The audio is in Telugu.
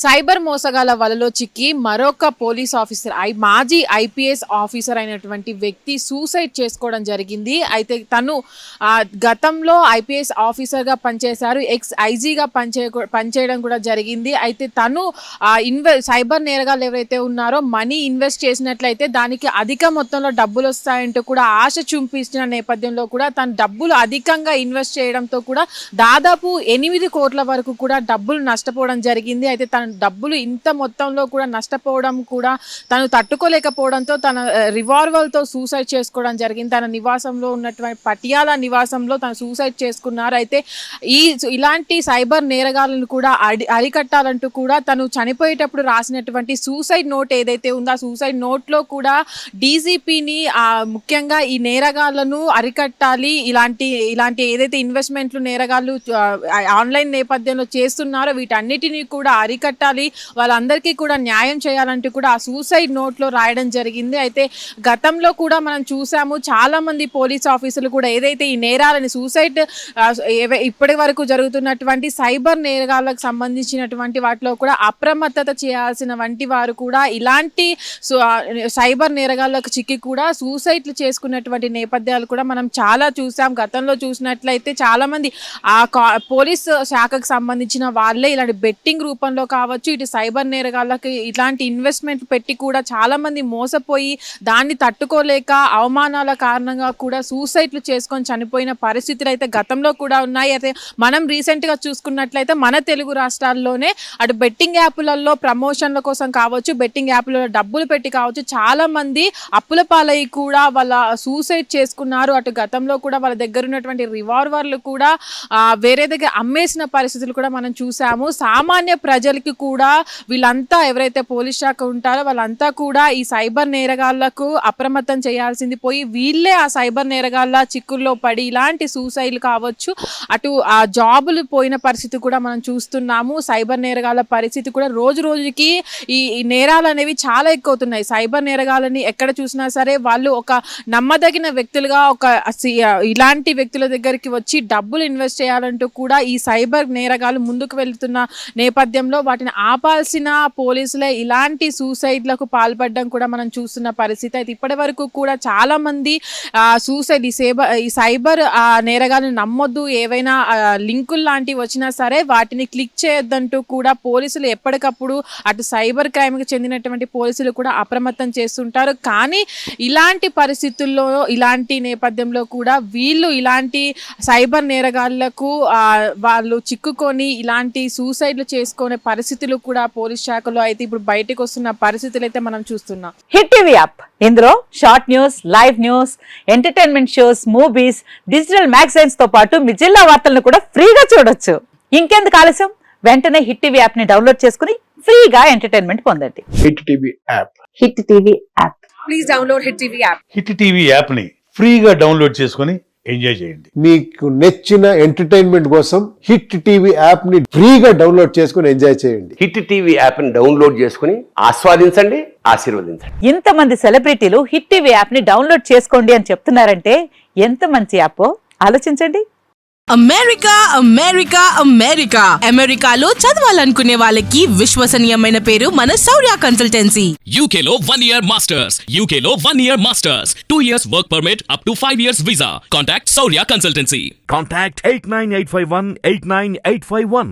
సైబర్ మోసగాల వలలో చిక్కి మరొక పోలీస్ ఆఫీసర్ మాజీ ఐపీఎస్ ఆఫీసర్ అయినటువంటి వ్యక్తి సూసైడ్ చేసుకోవడం జరిగింది. అయితే తను గతంలో ఐపీఎస్ ఆఫీసర్గా పనిచేశారు, ఎక్స్ ఐజీగా పనిచేయడం కూడా జరిగింది. అయితే తను సైబర్ నేరగాళ్ళు ఎవరైతే ఉన్నారో మనీ ఇన్వెస్ట్ చేసినట్లయితే దానికి అధిక మొత్తంలో డబ్బులు వస్తాయంటూ కూడా ఆశ చూపిస్తున్న నేపథ్యంలో కూడా తను డబ్బులు అధికంగా ఇన్వెస్ట్ చేయడంతో కూడా దాదాపు 8 కోట్ల వరకు కూడా డబ్బులు నష్టపోవడం జరిగింది. అయితే తన డబ్బులు ఇంత మొత్తంలో కూడా నష్టపోవడం కూడా తను తట్టుకోలేకపోవడంతో తన రివాల్వర్తో సూసైడ్ చేసుకోవడం జరిగింది. తన నివాసంలో ఉన్నటువంటి పటియాలా నివాసంలో తను సూసైడ్ చేసుకున్నారు. అయితే ఇలాంటి సైబర్ నేరగాలను కూడా అరికట్టాలంటూ కూడా తను చనిపోయేటప్పుడు రాసినటువంటి సూసైడ్ నోట్ ఏదైతే ఉందో ఆ సూసైడ్ నోట్లో కూడా డీజీపీని ముఖ్యంగా ఈ నేరగాళ్లను అరికట్టాలి, ఇలాంటి ఏదైతే ఇన్వెస్ట్మెంట్లు నేరగాళ్ళు ఆన్లైన్ నేపథ్యంలో చేస్తున్నారో వీటన్నిటినీ కూడా అరికట్టాలి, వాళ్ళందరికీ కూడా న్యాయం చేయాలంటూ కూడా ఆ సూసైడ్ నోట్లో రాయడం జరిగింది. అయితే గతంలో కూడా మనం చూసాము చాలా మంది పోలీస్ ఆఫీసర్లు కూడా ఏదైతే ఈ నేరాలని సూసైడ్ ఇప్పటి వరకు జరుగుతున్నటువంటి సైబర్ నేరగాళ్ళకు సంబంధించినటువంటి వాటిలో కూడా అప్రమత్తత చేయాల్సిన వంటి వారు కూడా ఇలాంటి సైబర్ నేరగాళ్ళకు చిక్కి కూడా సూసైడ్లు చేసుకున్నటువంటి నేపథ్యాలు కూడా మనం చాలా చూసాం. గతంలో చూసినట్లయితే చాలా మంది ఆ పోలీస్ శాఖకు సంబంధించిన వాళ్ళే ఇలాంటి బెట్టింగ్ రూపంలో కావచ్చు, ఇటు సైబర్ నేరగాళ్ళకి ఇలాంటి ఇన్వెస్ట్మెంట్ పెట్టి కూడా చాలా మంది మోసపోయి దాన్ని తట్టుకోలేక అవమానాల కారణంగా కూడా సూసైడ్లు చేసుకొని చనిపోయిన పరిస్థితులు అయితే గతంలో కూడా ఉన్నాయి. అయితే మనం రీసెంట్గా చూసుకున్నట్లయితే మన తెలుగు రాష్ట్రాల్లోనే అటు బెట్టింగ్ యాప్లలో ప్రమోషన్ల కోసం కావచ్చు, బెట్టింగ్ యాప్లలో డబ్బులు పెట్టి కావచ్చు చాలా మంది అప్పుల పాలయ్యి కూడా వాళ్ళ సూసైడ్ చేసుకున్నారు. అటు గతంలో కూడా వాళ్ళ దగ్గర ఉన్నటువంటి రివాల్వర్లు కూడా వేరే దగ్గర అమ్మేసిన పరిస్థితులు కూడా మనం చూసాము. సామాన్య ప్రజలకి కూడా వీళ్ళంతా ఎవరైతే పోలీస్ శాఖ ఉంటారో వాళ్ళంతా కూడా ఈ సైబర్ నేరగాళ్లకు అప్రమత్తం చేయాల్సింది పోయి వీళ్ళే ఆ సైబర్ నేరగాళ్ళ చిక్కుల్లో పడి ఇలాంటి సూసైడ్లు కావచ్చు, అటు ఆ జాబులు పోయిన పరిస్థితి కూడా మనం చూస్తున్నాము. సైబర్ నేరగాళ్ళ పరిస్థితి కూడా రోజు రోజుకి ఈ నేరాలు అనేవి చాలా ఎక్కువవుతున్నాయి. సైబర్ నేరగాళ్ళని ఎక్కడ చూసినా సరే వాళ్ళు ఒక నమ్మదగిన వ్యక్తులుగా ఇలాంటి వ్యక్తుల దగ్గరికి వచ్చి డబ్బులు ఇన్వెస్ట్ చేయాలంటూ కూడా ఈ సైబర్ నేరగాళ్ళు ముందుకు వెళ్తున్న నేపథ్యంలో వాటిని ఆపాల్సిన పోలీసులే ఇలాంటి సూసైడ్లకు పాల్పడడం కూడా మనం చూస్తున్న పరిస్థితి. అయితే ఇప్పటి వరకు కూడా చాలా మంది సూసైడ్ ఈ సైబర్ నేరగాళ్ళని నమ్మొద్దు, ఏవైనా లింకులు లాంటివి వచ్చినా సరే వాటిని క్లిక్ చేయొద్దంటూ కూడా పోలీసులు ఎప్పటికప్పుడు అటు సైబర్ క్రైమ్కి చెందినటువంటి పోలీసులు కూడా అప్రమత్తం చేస్తుంటారు. కానీ ఇలాంటి పరిస్థితుల్లో ఇలాంటి నేపథ్యంలో కూడా వీళ్ళు ఇలాంటి సైబర్ నేరగాళ్లకు వాళ్ళు చిక్కుకొని ఇలాంటి సూసైడ్లు చేసుకునే పరిస్థితులు కూడా పోలీస్ శాఖలో అయితే ఇప్పుడు బయటకు వస్తున్న పరిస్థితులు అయితే మనం చూస్తున్నాం. హిట్ టీవీ యాప్ ఇందులో short news, live news, entertainment shows, movies, digital magazines తో పాటు మీ జిల్లా వార్తలను కూడా ఫ్రీగా చూడొచ్చు. ఇంకెందుకు ఆలస్యం, వెంటనే హిట్ టీవీ యాప్ ని డౌన్లోడ్ చేసుకుని ఫ్రీగా ఎంటర్టైన్మెంట్ పొందండి. Hit TV app. Hit TV app. Please download hit TV app. Hit TV app ని ఫ్రీగా డౌన్లోడ్ చేసుకుని ఎంజాయ్ చేయండి. మీకు నచ్చిన ఎంటర్టైన్మెంట్ కోసం హిట్ టీవీ యాప్ ని ఫ్రీగా డౌన్లోడ్ చేసుకుని ఎంజాయ్ చేయండి. హిట్ టీవీ యాప్ ని డౌన్లోడ్ చేసుకుని ఆస్వాదించండి, ఆశీర్వదించండి. ఇంతమంది సెలబ్రిటీలు హిట్ టీవీ యాప్ ని డౌన్లోడ్ చేసుకోండి అని చెప్తున్నారంటే ఎంత మంచి యాప్ ఆలోచించండి. అమెరికా అమెరికా అమెరికా అమెరికాలో చదవాలనుకునే వాళ్ళకి విశ్వసనీయమైన పేరు మన శౌర్య కన్సల్టెన్సీ. UK లో 1 year masters, UK లో 1 year masters, 2 years work permit up to 5 years visa. Contact Saurya Consultancy. Contact 89851 89851.